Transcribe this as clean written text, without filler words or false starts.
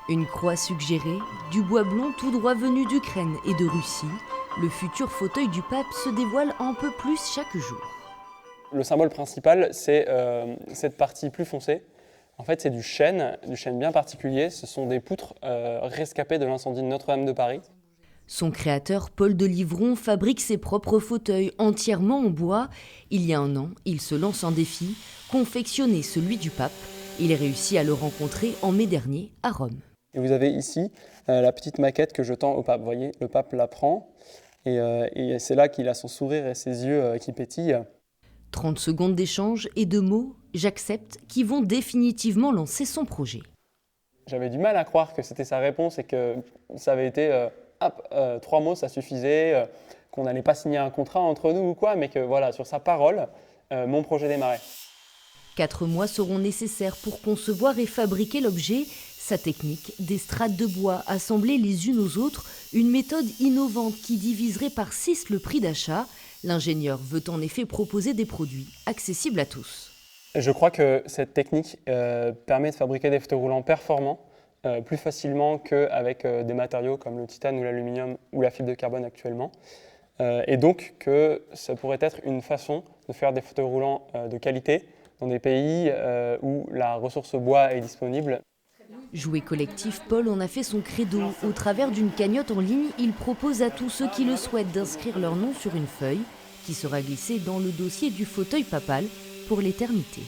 Une croix suggérée, du bois blond tout droit venu d'Ukraine et de Russie, le futur fauteuil du pape se dévoile un peu plus chaque jour. Le symbole principal, c'est cette partie plus foncée. En fait, c'est du chêne bien particulier. Ce sont des poutres rescapées de l'incendie de Notre-Dame de Paris. Son créateur, Paul de Livron, fabrique ses propres fauteuils entièrement en bois. Il y a un an, il se lance un défi, confectionner celui du pape. Il réussit à le rencontrer en mai dernier à Rome. Et vous avez ici la petite maquette que je tends au pape. Vous voyez, le pape la prend et c'est là qu'il a son sourire et ses yeux qui pétillent. 30 secondes d'échange et de mots « j'accepte » qui vont définitivement lancer son projet. J'avais du mal à croire que c'était sa réponse et que ça avait été 3 mots, ça suffisait, qu'on n'allait pas signer un contrat entre nous ou quoi, mais que voilà, sur sa parole, mon projet démarrait. 4 mois seront nécessaires pour concevoir et fabriquer l'objet. Sa technique, des strates de bois assemblées les unes aux autres, une méthode innovante qui diviserait par 6 le prix d'achat. L'ingénieur veut en effet proposer des produits accessibles à tous. Je crois que cette technique permet de fabriquer des fauteuils roulants performants plus facilement qu'avec des matériaux comme le titane ou l'aluminium ou la fibre de carbone actuellement. Et donc que ça pourrait être une façon de faire des fauteuils roulants de qualité dans des pays où la ressource bois est disponible. Jouet collectif, Paul en a fait son credo. Au travers d'une cagnotte en ligne, il propose à tous ceux qui le souhaitent d'inscrire leur nom sur une feuille qui sera glissée dans le dossier du fauteuil papal pour l'éternité.